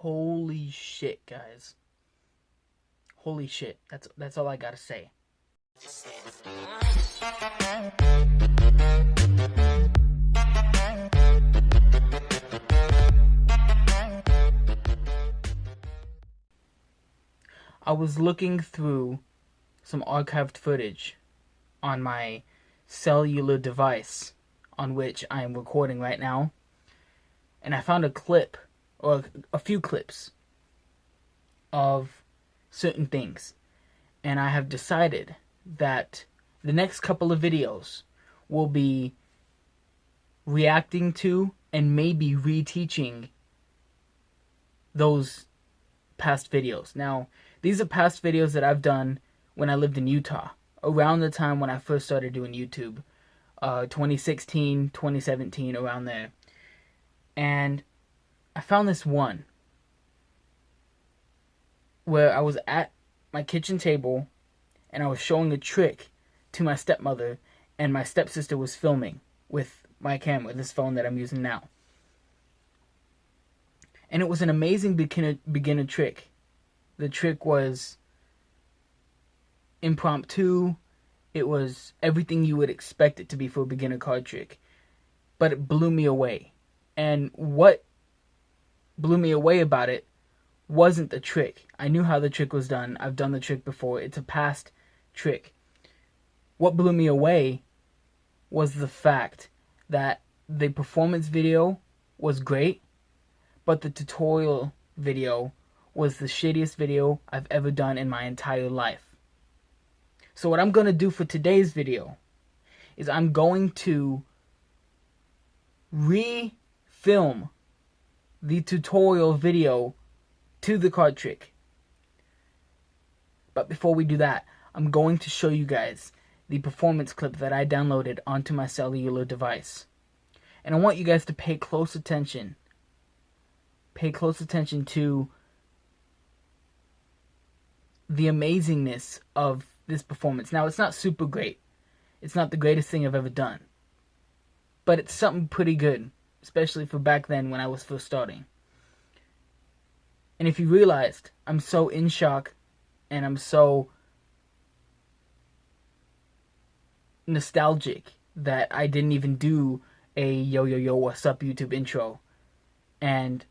Holy shit, guys. Holy shit. That's all I gotta say. I was looking through some archived footage on my cellular device on which I am recording right now, and I found a clip, or a few clips, of certain things, and I have decided that the next couple of videos will be reacting to and maybe reteaching those past videos. Now, these are past videos that I've done when I lived in Utah, around the time when I first started doing YouTube, 2016, 2017, around there. And I found this one where I was at my kitchen table and I was showing a trick to my stepmother, and my stepsister was filming with my camera, this phone that I'm using now. And it was an amazing beginner trick. The trick was impromptu. It was everything you would expect it to be for a beginner card trick. But it blew me away. And what blew me away about it wasn't the trick. I knew how the trick was done. I've done the trick before. It's a past trick. What blew me away was the fact that the performance video was great, but the tutorial video was the shittiest video I've ever done in my entire life. So what I'm going to do for today's video is I'm going to re-film the tutorial video to the card trick. But before we do that, I'm going to show you guys the performance clip that I downloaded onto my cellular device. And I want you guys to pay close attention. Pay close attention to the amazingness of this performance. Now, it's not super great. It's not the greatest thing I've ever done. But it's something pretty good, especially for back then when I was first starting. And if you realized, I'm so in shock and I'm so nostalgic that I didn't even do a yo yo yo what's up YouTube intro. And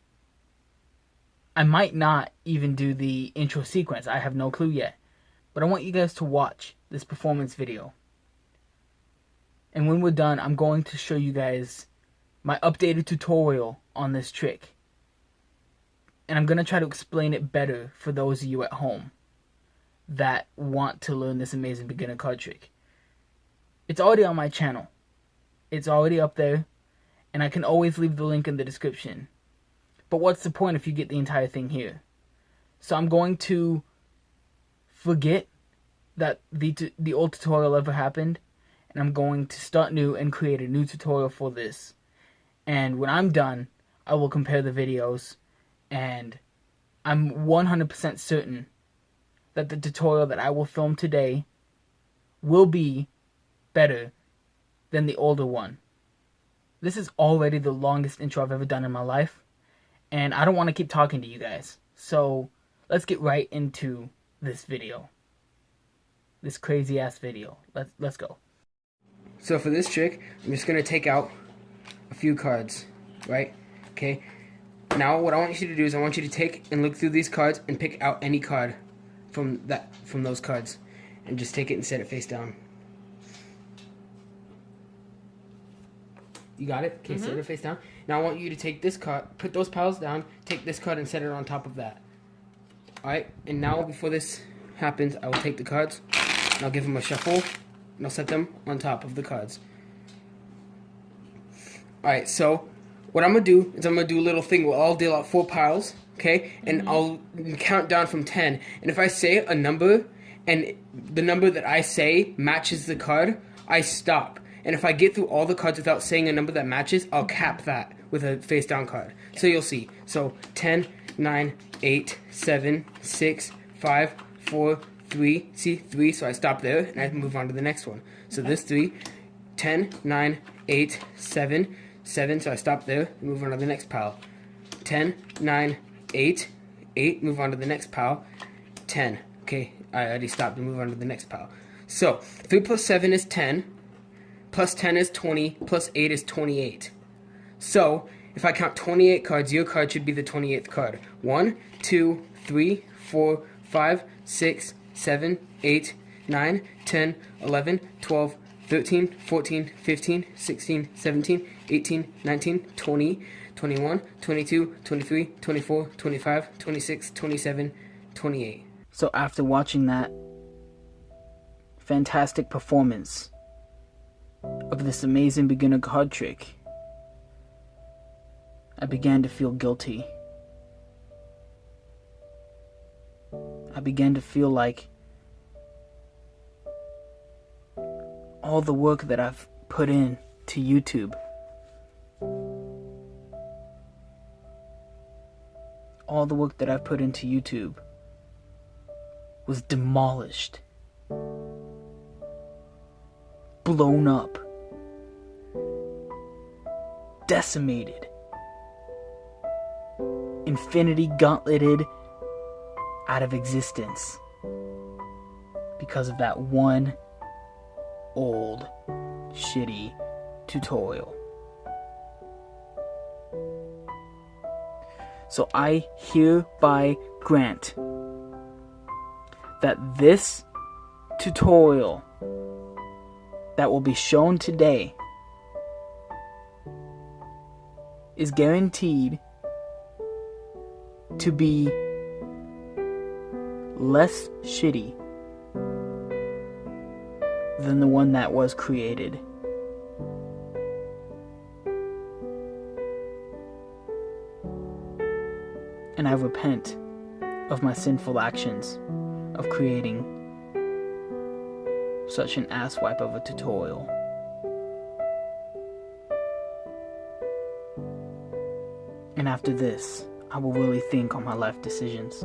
I might not even do the intro sequence. I have no clue yet. But I want you guys to watch this performance video. And when we're done, I'm going to show you guys my updated tutorial on this trick. And I'm going to try to explain it better for those of you at home that want to learn this amazing beginner card trick. It's already on my channel. It's already up there. And I can always leave the link in the description. But what's the point if you get the entire thing here? So I'm going to forget that the old tutorial ever happened. And I'm going to start new and create a new tutorial for this. And when I'm done, I will compare the videos. And I'm 100% certain that the tutorial that I will film today will be better than the older one. This is already the longest intro I've ever done in my life. And I don't want to keep talking to you guys. So let's get right into this video. This crazy ass video. Let's go. So for this trick, I'm just going to take out a few cards, right? Okay. Now what I want you to do is I want you to take and look through these cards and pick out any card from those cards and just take it and set it face down. You got it? Okay, set it face down. Now I want you to take this card, put those piles down, take this card and set it on top of that. Alright, and now before this happens, I will take the cards and I'll give them a shuffle and I'll set them on top of the cards. Alright, so what I'm going to do is I'm going to do a little thing where I'll deal out 4 piles, okay? And I'll count down from 10. And if I say a number and the number that I say matches the card, I stop. And if I get through all the cards without saying a number that matches, I'll cap that with a face down card. So you'll see. So 10, 9, 8, 7, 6, 5, 4, 3. See, 3. So I stop there and I move on to the next one. So this 3, 10, 9, 8, 7, 7. So I stop there and move on to the next pile. 10, 9, 8. 8, move on to the next pile. 10. Okay, I already stopped and move on to the next pile. So, 3 plus 7 is 10. Plus 10 is 20. Plus 8 is 28. So, if I count 28 cards, your card should be the 28th card. 1, 2, 3, 4, 5, 6, 7, 8, 9, 10, 11, 12, 13, 14, 15, 16, 17, 18, 19, 20, 21, 22, 23, 24, 25, 26, 27, 28. So after watching that fantastic performance of this amazing beginner card trick, I began to feel guilty. I began to feel like all the work that I've put in to YouTube, all the work that I've put into YouTube was demolished, blown up, decimated, infinity gauntleted out of existence because of that one old shitty tutorial. So I hereby grant that this tutorial that will be shown today is guaranteed to be less shitty than the one that was created. And I repent of my sinful actions of creating such an asswipe of a tutorial. And after this, I will really think on my life decisions.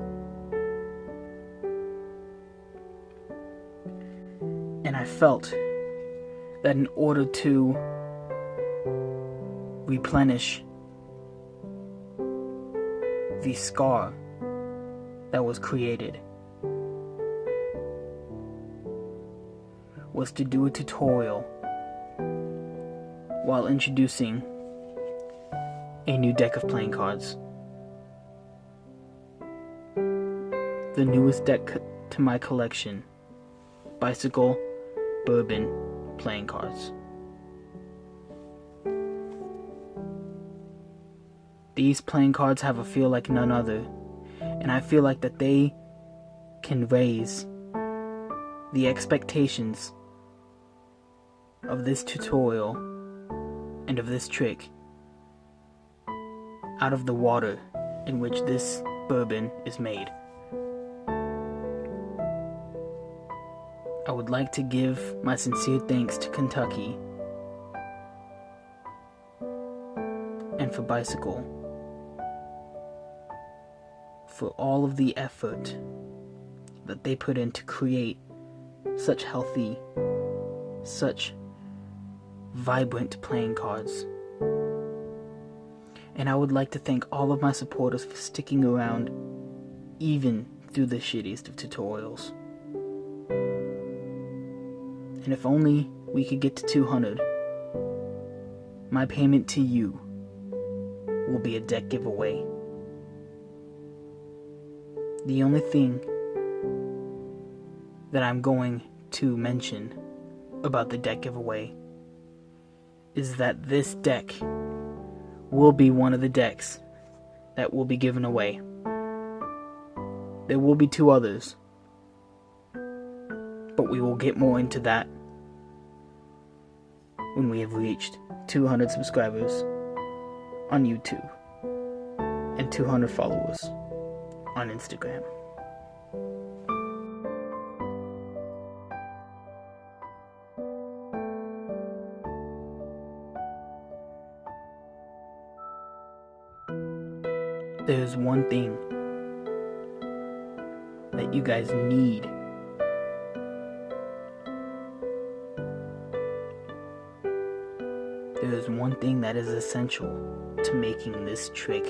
And I felt that in order to replenish the scar that was created was to do a tutorial while introducing a new deck of playing cards. The newest deck to my collection, Bicycle Bourbon playing cards. These playing cards have a feel like none other, and I feel like that they can raise the expectations of this tutorial and of this trick out of the water in which this bourbon is made. I would like to give my sincere thanks to Kentucky and for Bicycle for all of the effort that they put in to create such healthy, such vibrant playing cards. And I would like to thank all of my supporters for sticking around even through the shittiest of tutorials. And if only we could get to 200, my payment to you will be a deck giveaway. The only thing that I'm going to mention about the deck giveaway is that this deck will be one of the decks that will be given away. There will be 2 others, but we will get more into that when we have reached 200 subscribers on YouTube and 200 followers on Instagram. There's one thing that you guys need. There's one thing that is essential to making this trick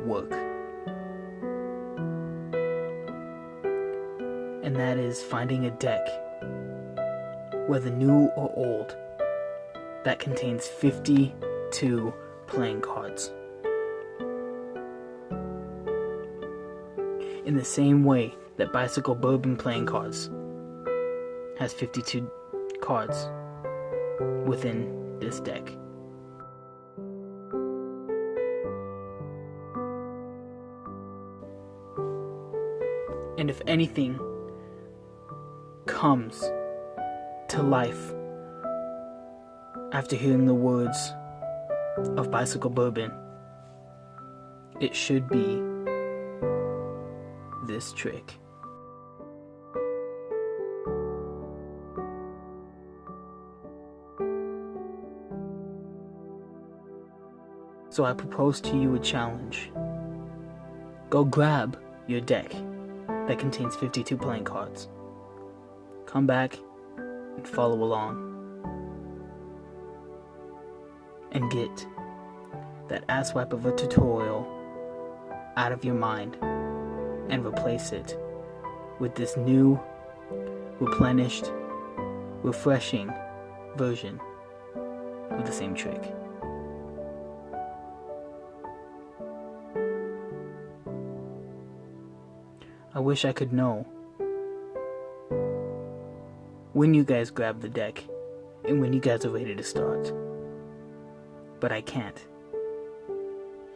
work. and that is finding a deck, whether new or old, that contains 52 playing cards. In the same way that Bicycle Bourbon playing cards has 52 cards within this deck. And if anything comes to life after hearing the words of Bicycle Bourbon, it should be this trick. So I propose to you a challenge. Go grab your deck that contains 52 playing cards. Come back and follow along. And get that asswipe of a tutorial out of your mind and replace it with this new, replenished, refreshing version of the same trick. I wish I could know when you guys grab the deck and when you guys are ready to start, but I can't.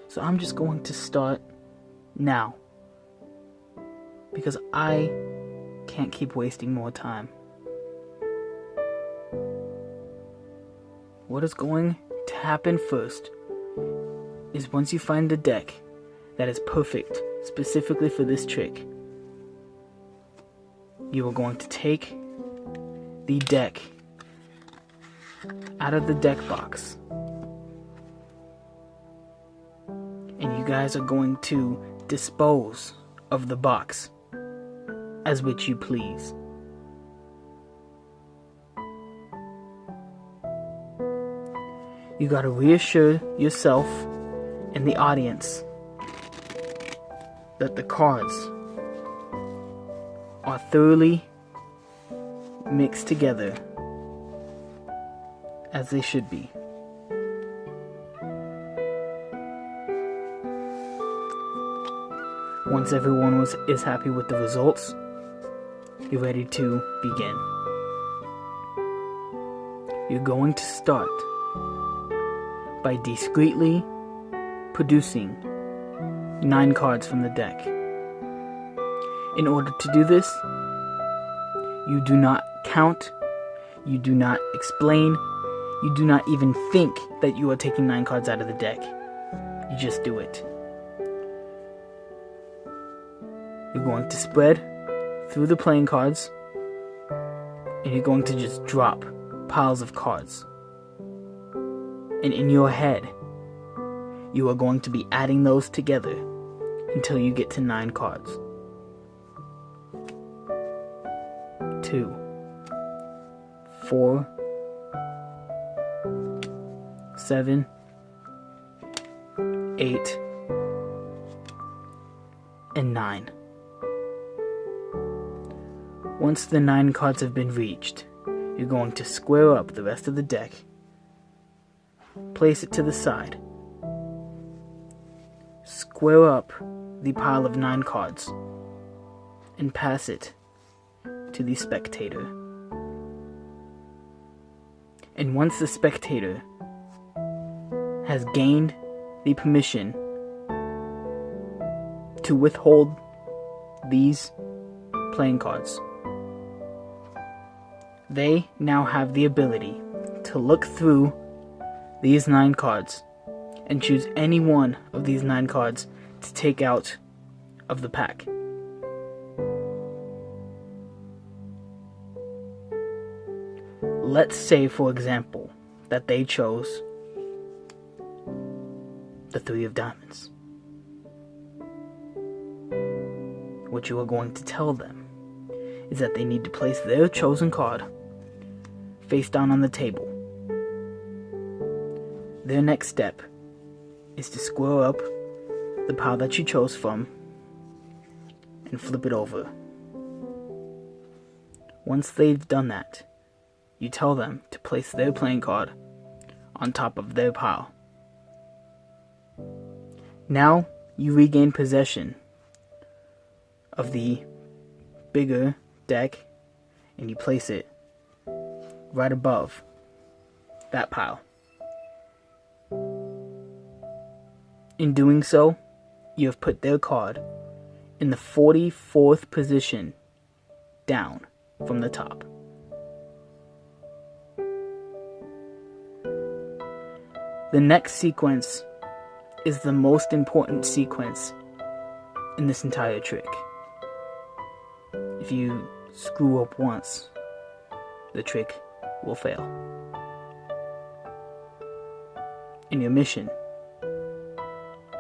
So I'm just going to start now, because I can't keep wasting more time. What is going to happen first is once you find the deck that is perfect specifically for this trick, you are going to take the deck out of the deck box, and you guys are going to dispose of the box as which you please. You gotta reassure yourself and the audience that the cards are thoroughly mixed together as they should be. Once everyone is happy with the results, you're ready to begin. You're going to start by discreetly producing 9 cards from the deck. In order to do this, you do not count, you do not explain, you do not even think that you are taking 9 cards out of the deck. You just do it. You're going to spread through the playing cards, and you're going to just drop piles of cards. And in your head, you are going to be adding those together until you get to 9 cards. 2, 4, 7, 8, and 9. Once the 9 cards have been reached, you're going to square up the rest of the deck, place it to the side, square up the pile of 9 cards, and pass it to the spectator. And once the spectator has gained the permission to withhold these playing cards, they now have the ability to look through these 9 cards and choose any one of these 9 cards to take out of the pack. Let's say, for example, that they chose the 3 of diamonds. What you are going to tell them is that they need to place their chosen card face down on the table. Their next step is to square up the pile that you chose from and flip it over. Once they've done that, you tell them to place their playing card on top of their pile. Now you regain possession of the bigger deck and you place it right above that pile. In doing so, you have put their card in the 44th position down from the top. The next sequence is the most important sequence in this entire trick. If you screw up once, the trick will fail. And your mission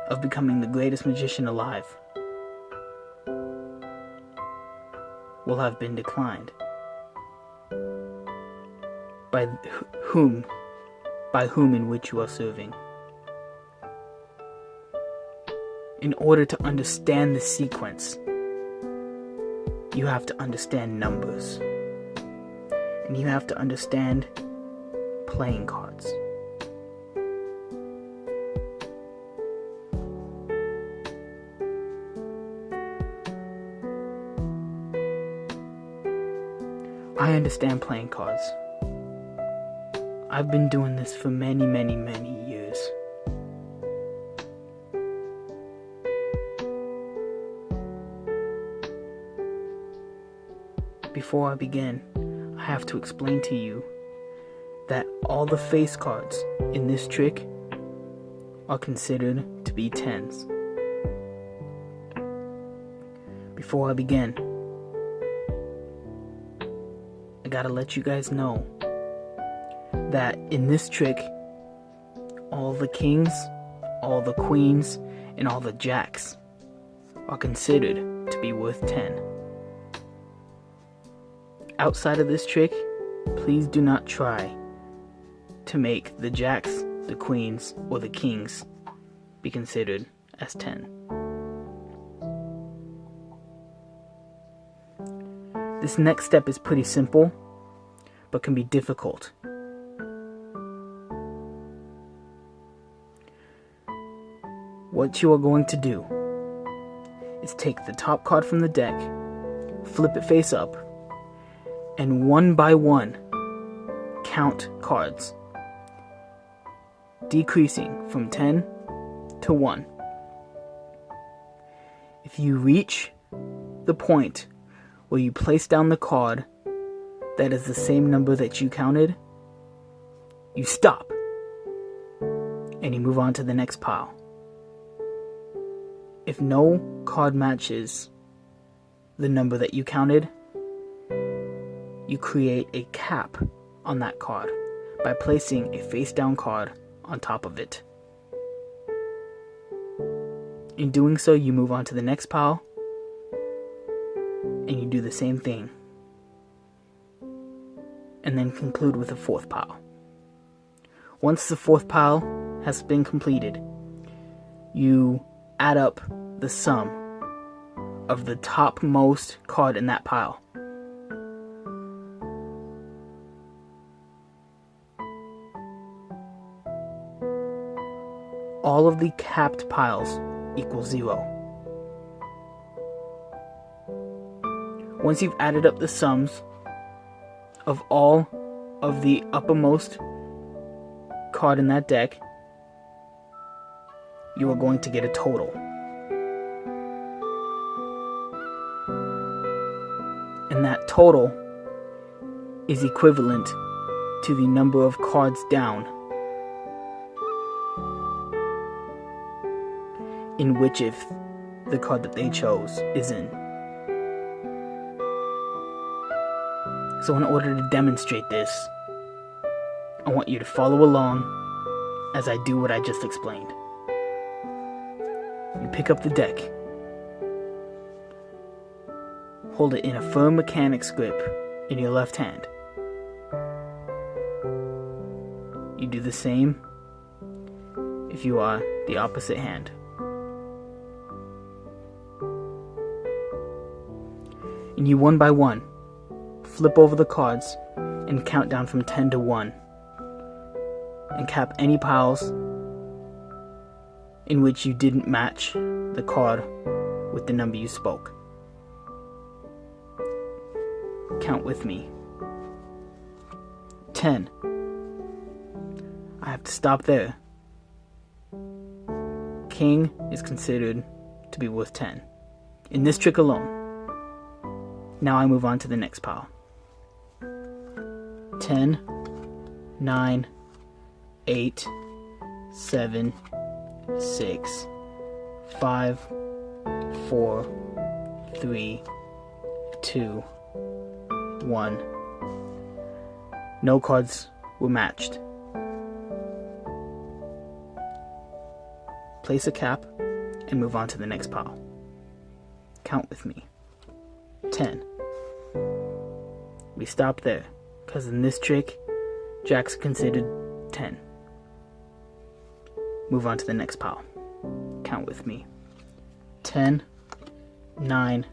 of becoming the greatest magician alive will have been declined. By whom in which you are serving. In order to understand the sequence, you have to understand numbers. And you have to understand playing cards. I understand playing cards. I've been doing this for many, many, many years. Before I begin, I have to explain to you that all the face cards in this trick are considered to be tens. Before I begin, I gotta let you guys know that in this trick, all the kings, all the queens, and all the jacks are considered to be worth 10. Outside of this trick, please do not try to make the jacks, the queens, or the kings be considered as 10. This next step is pretty simple, but can be difficult. What you are going to do is take the top card from the deck, flip it face up, and one by one count cards, decreasing from 10 to 1. If you reach the point where you place down the card that is the same number that you counted, you stop and you move on to the next pile. If no card matches the number that you counted, you create a cap on that card by placing a face down card on top of it. In doing so, you move on to the next pile and you do the same thing, and then conclude with a fourth pile. Once the fourth pile has been completed, you add up the sum of the topmost card in that pile. All of the capped piles equal 0. Once you've added up the sums of all of the uppermost card in that deck, you are going to get a total. And that total is equivalent to the number of cards down in which if the card that they chose is in. So in order to demonstrate this, I want you to follow along as I do what I just explained. You pick up the deck, hold it in a firm mechanic's grip in your left hand. You do the same if you are the opposite hand. And you one by one flip over the cards and count down from 10 to 1. And cap any piles in which you didn't match the card with the number you spoke. Count with me. 10. I have to stop there. King is considered to be worth 10. In this trick alone. Now I move on to the next pile. 10, 9, 8, 7, 6, 5, 4, 3, 2, 1. No cards were matched. Place a cap and move on to the next pile. Count with me. 10. We stop there, because in this trick, jacks are considered 10. Move on to the next pile. Count with me. 10, 9,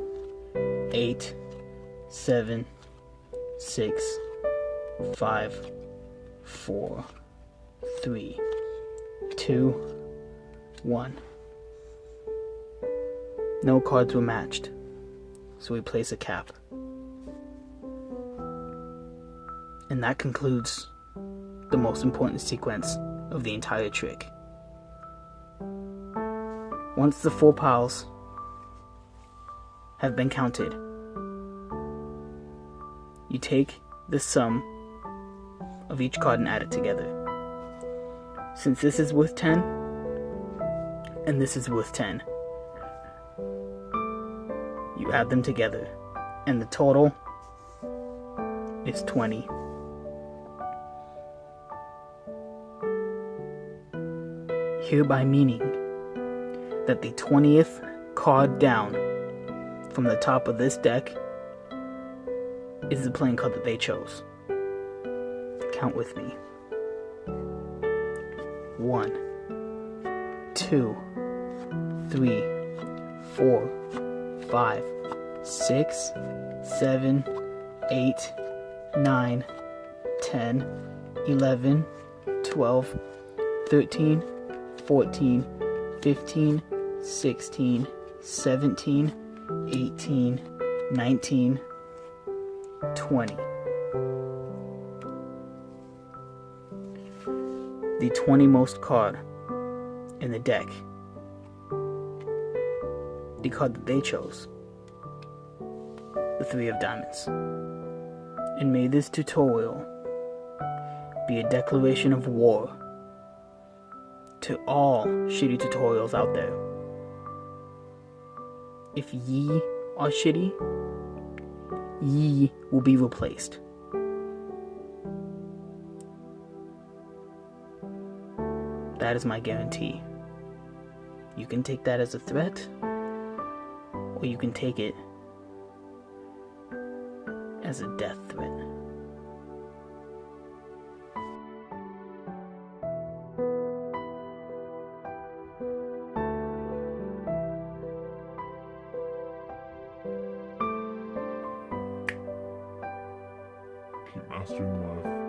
8, 7, 6, 5, 4, 3, 2, 1. No cards were matched, so we place a cap. And that concludes the most important sequence of the entire trick. Once the 4 piles have been counted, you take the sum of each card and add it together. Since this is worth 10, and this is worth 10, you add them together, and the total is 20. Hereby meaning that the 20th card down from the top of this deck is the playing card that they chose. Count with me. 1, 2, 3, 4, 5, 6, 7, 8, 9, 10, 11, 12, 13, 14, 15, 16, 17, 18, 19, 20. The 20 most card in the deck. The card that they chose. The 3 of diamonds. And may this tutorial be a declaration of war to all shitty tutorials out there. If ye are shitty, ye will be replaced. That is my guarantee. You can take that as a threat, or you can take it as a death threat. Keep mastering life.